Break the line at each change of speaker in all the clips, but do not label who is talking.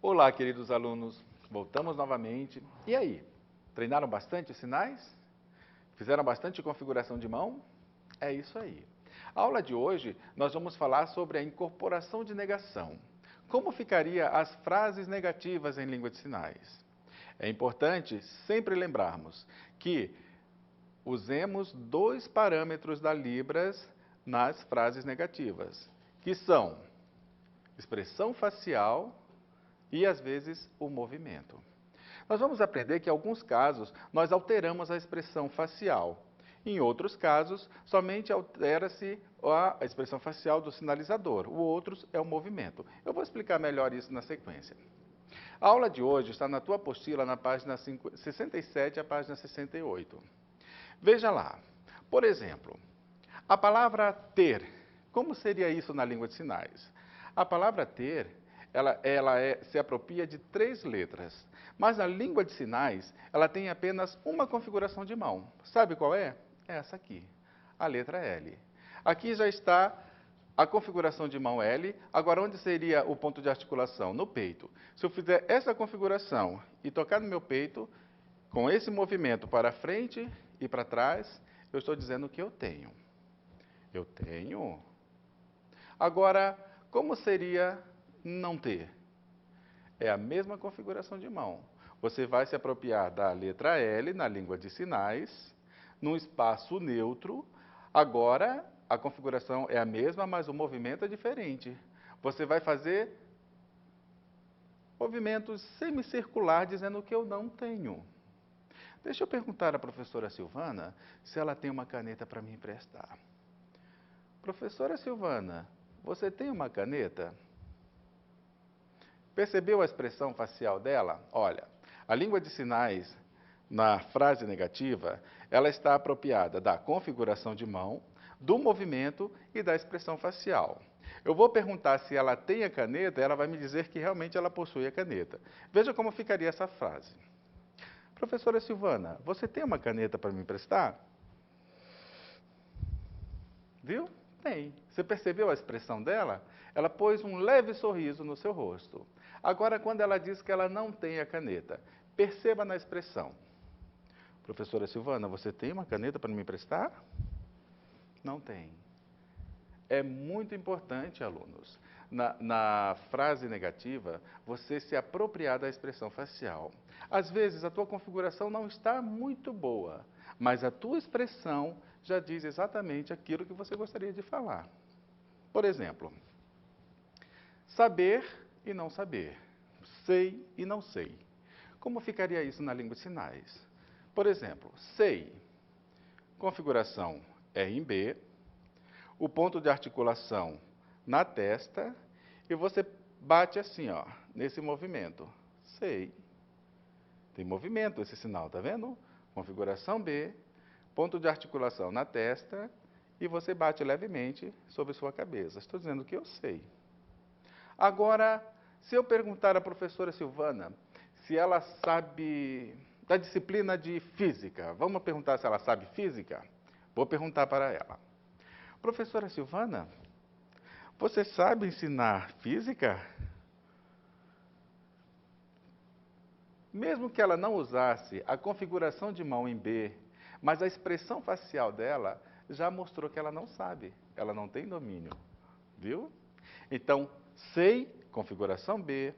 Olá, queridos alunos. Voltamos novamente. E aí? Treinaram bastante os sinais? Fizeram bastante configuração de mão? É isso aí. A aula de hoje, nós vamos falar sobre a incorporação de negação. Como ficaria as frases negativas em língua de sinais? É importante sempre lembrarmos que usemos dois parâmetros da Libras nas frases negativas, que são expressão facial e, às vezes, o movimento. Nós vamos aprender que, em alguns casos, nós alteramos a expressão facial. Em outros casos, somente altera-se a expressão facial do sinalizador. O outro é o movimento. Eu vou explicar melhor isso na sequência. A aula de hoje está na tua apostila, na página 67 à página 68. Veja lá. Por exemplo, a palavra ter. Como seria isso na língua de sinais? A palavra ter, se apropria de 3 letras. Mas na língua de sinais, ela tem apenas uma configuração de mão. Sabe qual é? É essa aqui, a letra L. Aqui já está a configuração de mão L. Agora, onde seria o ponto de articulação? No peito. Se eu fizer essa configuração e tocar no meu peito, com esse movimento para frente e para trás, eu estou dizendo que eu tenho. Eu tenho. Agora, como seria não ter? É a mesma configuração de mão. Você vai se apropriar da letra L na língua de sinais, num espaço neutro. Agora, a configuração é a mesma, mas o movimento é diferente. Você vai fazer movimentos semicircular dizendo que eu não tenho. Deixa eu perguntar à professora Silvana se ela tem uma caneta para me emprestar. Professora Silvana, você tem uma caneta? Percebeu a expressão facial dela? Olha, a língua de sinais, na frase negativa, ela está apropriada da configuração de mão, do movimento e da expressão facial. Eu vou perguntar se ela tem a caneta, ela vai me dizer que realmente ela possui a caneta. Veja como ficaria essa frase. Professora Silvana, você tem uma caneta para me emprestar? Viu? Tem. Você percebeu a expressão dela? Ela pôs um leve sorriso no seu rosto. Agora, quando ela diz que ela não tem a caneta, perceba na expressão. Professora Silvana, você tem uma caneta para me emprestar? Não tem. É muito importante, alunos, na frase negativa, você se apropriar da expressão facial. Às vezes, a tua configuração não está muito boa, mas a tua expressão já diz exatamente aquilo que você gostaria de falar. Por exemplo, saber e não saber, sei e não sei. Como ficaria isso na língua de sinais? Por exemplo, sei, configuração é em B, o ponto de articulação na testa, e você bate assim, ó, nesse movimento. Sei. Tem movimento esse sinal, tá vendo? Configuração B, ponto de articulação na testa, e você bate levemente sobre sua cabeça. Estou dizendo que eu sei. Agora, se eu perguntar à professora Silvana se ela sabe da disciplina de física, vamos perguntar se ela sabe física? Vou perguntar para ela. Professora Silvana, você sabe ensinar física? Mesmo que ela não usasse a configuração de mão em B, mas a expressão facial dela já mostrou que ela não sabe, ela não tem domínio, viu? Então, sei, configuração B,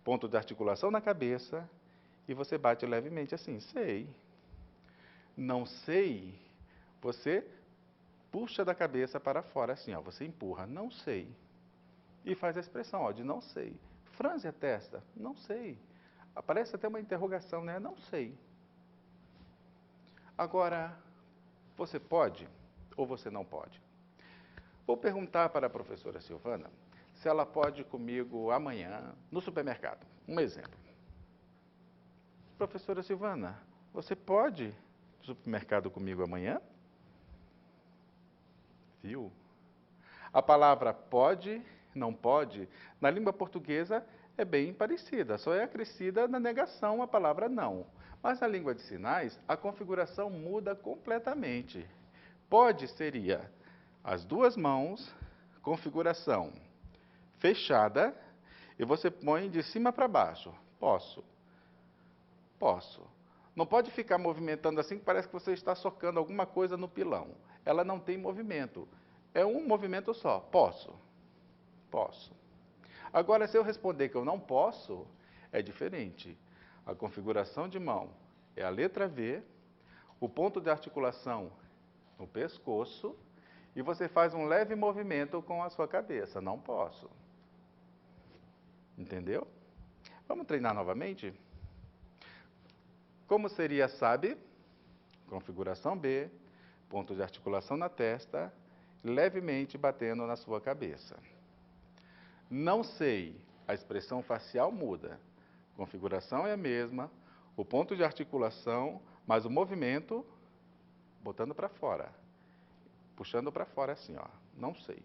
ponto de articulação na cabeça, e você bate levemente assim, sei. Não sei, você puxa da cabeça para fora, assim, ó, você empurra, não sei. E faz a expressão, ó, de não sei. Franze a testa, não sei. Aparece até uma interrogação, né? Não sei. Agora, você pode ou você não pode? Vou perguntar para a professora Silvana se ela pode ir comigo amanhã no supermercado. Um exemplo. Professora Silvana, você pode ir no supermercado comigo amanhã? Viu? A palavra pode, não pode, na língua portuguesa é bem parecida, só é acrescida na negação a palavra não. Mas na língua de sinais, a configuração muda completamente. Pode seria as duas mãos, configuração fechada, e você põe de cima para baixo. Posso. Posso. Não pode ficar movimentando assim que parece que você está socando alguma coisa no pilão. Ela não tem movimento. É um movimento só. Posso. Posso. Agora, se eu responder que eu não posso, é diferente. A configuração de mão é a letra V, o ponto de articulação no pescoço, e você faz um leve movimento com a sua cabeça. Não posso. Entendeu? Vamos treinar novamente? Como seria, sabe? Configuração B, ponto de articulação na testa, levemente batendo na sua cabeça. Não sei, a expressão facial muda. Configuração é a mesma, o ponto de articulação, mas o movimento botando para fora. Puxando para fora assim, ó. Não sei.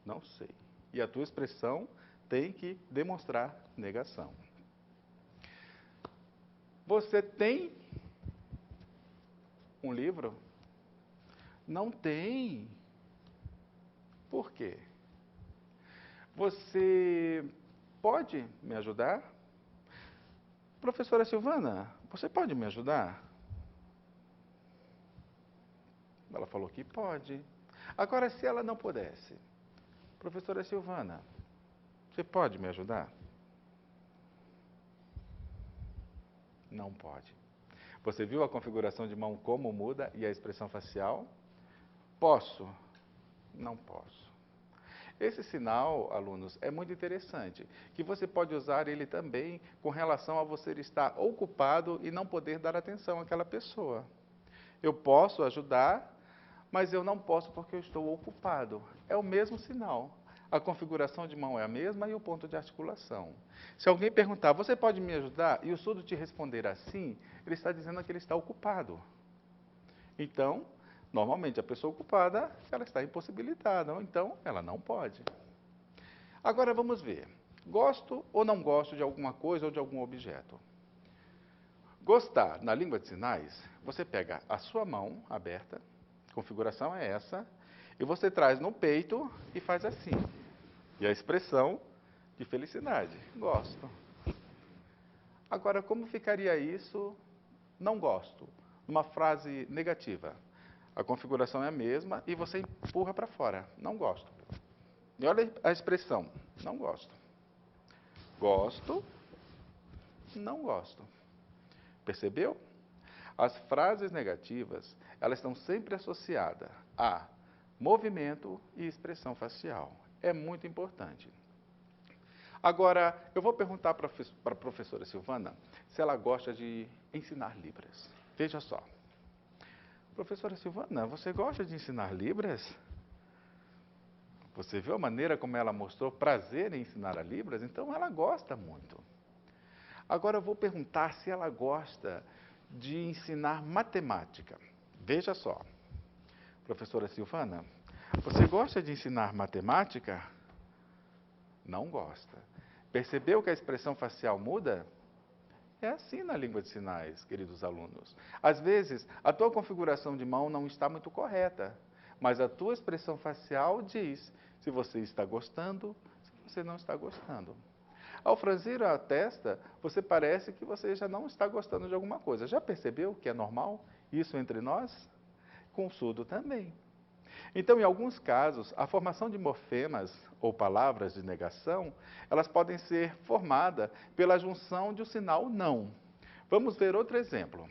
Não sei. E a tua expressão tem que demonstrar negação. Você tem um livro? Não tem. Por quê? Você pode me ajudar? Professora Silvana, você pode me ajudar? Ela falou que pode. Agora, se ela não pudesse, professora Silvana, você pode me ajudar? Não pode. Você viu a configuração de mão como muda e a expressão facial? Posso? Não posso. Esse sinal, alunos, é muito interessante, que você pode usar ele também com relação a você estar ocupado e não poder dar atenção àquela pessoa. Eu posso ajudar, mas eu não posso porque eu estou ocupado. É o mesmo sinal. A configuração de mão é a mesma e o ponto de articulação. Se alguém perguntar, você pode me ajudar? E o surdo te responder assim, ele está dizendo que ele está ocupado. Então, normalmente a pessoa ocupada, ela está impossibilitada, ou então ela não pode. Agora vamos ver. Gosto ou não gosto de alguma coisa ou de algum objeto? Gostar, na língua de sinais, você pega a sua mão aberta, configuração é essa, e você traz no peito e faz assim. E a expressão de felicidade, gosto. Agora, como ficaria isso, não gosto, numa frase negativa? A configuração é a mesma e você empurra para fora, não gosto. E olha a expressão, não gosto. Gosto, não gosto. Percebeu? As frases negativas, elas estão sempre associadas a movimento e expressão facial. É muito importante. Agora, eu vou perguntar para a professora Silvana se ela gosta de ensinar Libras. Veja só. Professora Silvana, você gosta de ensinar Libras? Você viu a maneira como ela mostrou prazer em ensinar a Libras? Então, ela gosta muito. Agora, eu vou perguntar se ela gosta de ensinar matemática. Veja só. Professora Silvana, você gosta de ensinar matemática? Não gosta. Percebeu que a expressão facial muda? É assim na língua de sinais, queridos alunos. Às vezes, a tua configuração de mão não está muito correta, mas a tua expressão facial diz se você está gostando, se você não está gostando. Ao franzir a testa, você parece que você já não está gostando de alguma coisa. Já percebeu que é normal isso entre nós? Com o surdo também. Então, em alguns casos, a formação de morfemas ou palavras de negação, elas podem ser formadas pela junção de um sinal não. Vamos ver outro exemplo.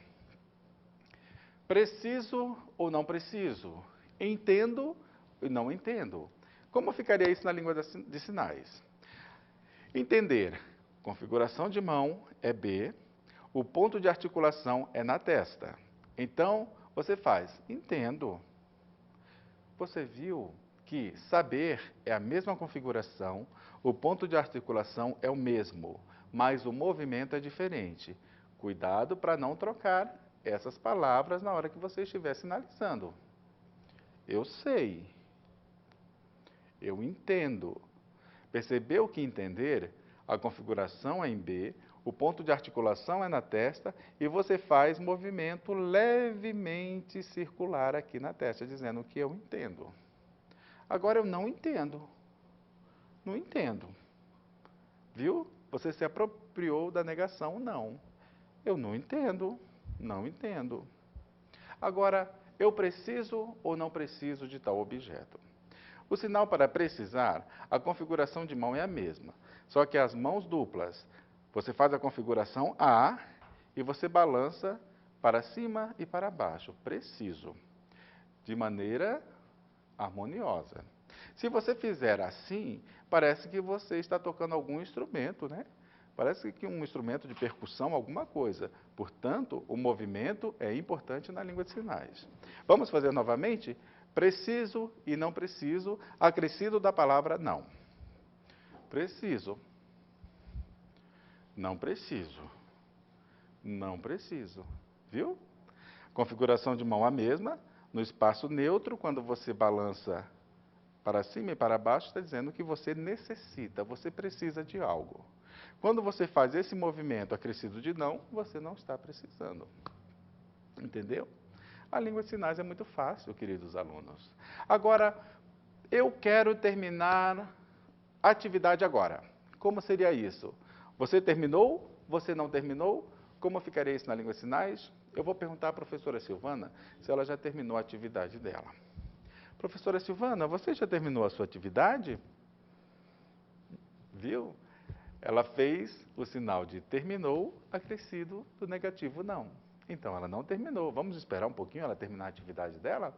Preciso ou não preciso? Entendo e não entendo. Como ficaria isso na língua de sinais? Entender. Configuração de mão é B, o ponto de articulação é na testa. Então, você faz entendo. Você viu que saber é a mesma configuração, o ponto de articulação é o mesmo, mas o movimento é diferente. Cuidado para não trocar essas palavras na hora que você estiver sinalizando. Eu sei. Eu entendo. Percebeu que entender? A configuração é em B, o ponto de articulação é na testa e você faz movimento levemente circular aqui na testa, dizendo que eu entendo. Agora eu não entendo. Não entendo. Viu? Você se apropriou da negação, não. Eu não entendo, não entendo. Agora, eu preciso ou não preciso de tal objeto? O sinal para precisar, a configuração de mão é a mesma, só que as mãos duplas, você faz a configuração A e você balança para cima e para baixo, preciso, de maneira harmoniosa. Se você fizer assim, parece que você está tocando algum instrumento, né? Parece que um instrumento de percussão, alguma coisa. Portanto, o movimento é importante na língua de sinais. Vamos fazer novamente? Preciso e não preciso, acrescido da palavra não. Preciso. Não preciso. Não preciso. Viu? Configuração de mão a mesma. No espaço neutro, quando você balança para cima e para baixo, está dizendo que você necessita, você precisa de algo. Quando você faz esse movimento acrescido de não, você não está precisando. Entendeu? A língua de sinais é muito fácil, queridos alunos. Agora, eu quero terminar a atividade agora. Como seria isso? Você terminou? Você não terminou? Como ficaria isso na língua de sinais? Eu vou perguntar à professora Silvana se ela já terminou a atividade dela. Professora Silvana, você já terminou a sua atividade? Viu? Ela fez o sinal de terminou, acrescido do negativo não. Então, ela não terminou. Vamos esperar um pouquinho ela terminar a atividade dela?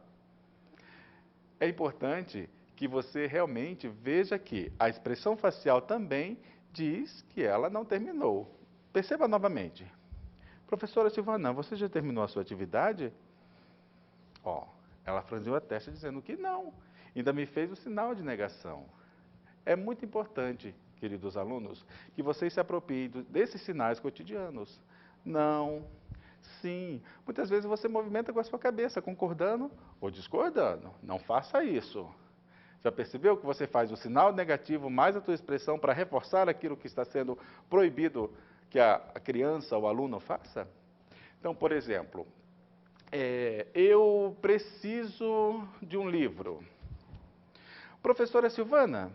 É importante que você realmente veja que a expressão facial também diz que ela não terminou. Perceba novamente. Professora Silvana, você já terminou a sua atividade? Ó, ela franziu a testa dizendo que não. Ainda me fez o sinal de negação. É muito importante, queridos alunos, que vocês se apropriem desses sinais cotidianos. Não, sim. Muitas vezes você movimenta com a sua cabeça, concordando ou discordando. Não faça isso. Já percebeu que você faz o sinal negativo mais a tua expressão para reforçar aquilo que está sendo proibido que a criança ou o aluno faça? Então, por exemplo, eu preciso de um livro. Professora Silvana,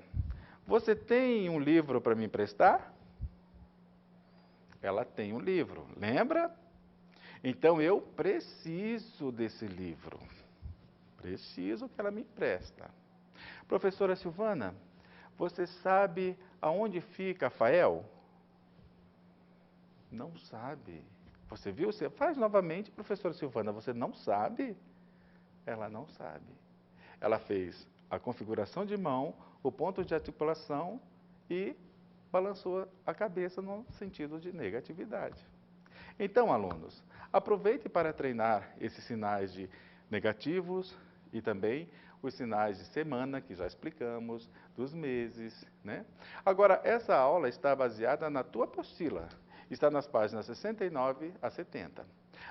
você tem um livro para me emprestar? Ela tem um livro, lembra? Então eu preciso desse livro. Preciso que ela me empresta. Professora Silvana, você sabe aonde fica Fael? Não sabe. Você viu? Você faz novamente, professora Silvana, você não sabe? Ela não sabe. Ela fez a configuração de mão, o ponto de articulação e balançou a cabeça no sentido de negatividade. Então, alunos, aproveite para treinar esses sinais de negativos e também os sinais de semana, que já explicamos, dos meses, né? Agora, essa aula está baseada na tua apostila. Está nas páginas 69 a 70.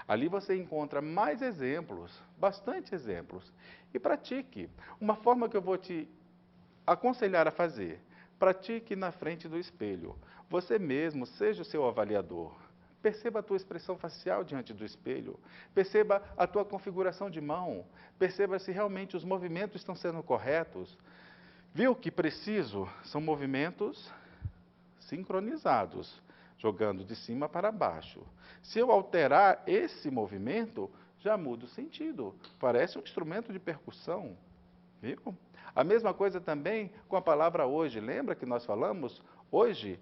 Ali você encontra mais exemplos, bastante exemplos. E pratique. Uma forma que eu vou te aconselhar a fazer. Pratique na frente do espelho. Você mesmo seja o seu avaliador. Perceba a tua expressão facial diante do espelho. Perceba a tua configuração de mão. Perceba se realmente os movimentos estão sendo corretos. Viu que preciso? São movimentos sincronizados, jogando de cima para baixo. Se eu alterar esse movimento, já muda o sentido. Parece um instrumento de percussão. Viu? A mesma coisa também com a palavra hoje. Lembra que nós falamos? Hoje,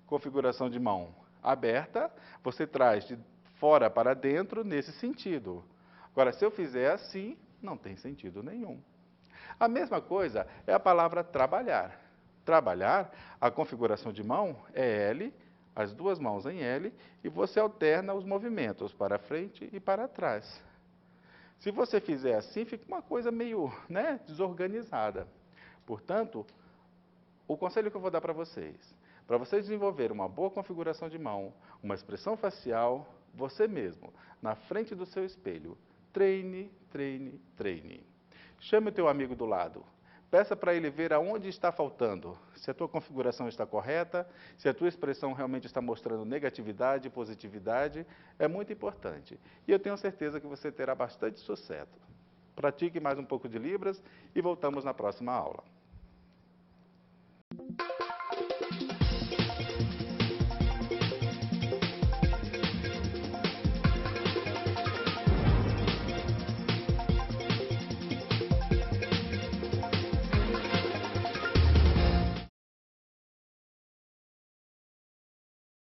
configuração de mão aberta, você traz de fora para dentro nesse sentido. Agora, se eu fizer assim, não tem sentido nenhum. A mesma coisa é a palavra trabalhar. Trabalhar, a configuração de mão é L, as duas mãos em L, e você alterna os movimentos para frente e para trás. Se você fizer assim, fica uma coisa meio, né, desorganizada. Portanto, o conselho que eu vou dar para vocês desenvolver uma boa configuração de mão, uma expressão facial, você mesmo, na frente do seu espelho, treine, treine, treine. Chame o teu amigo do lado. Peça para ele ver aonde está faltando, se a tua configuração está correta, se a tua expressão realmente está mostrando negatividade, positividade, é muito importante. E eu tenho certeza que você terá bastante sucesso. Pratique mais um pouco de Libras e voltamos na próxima aula.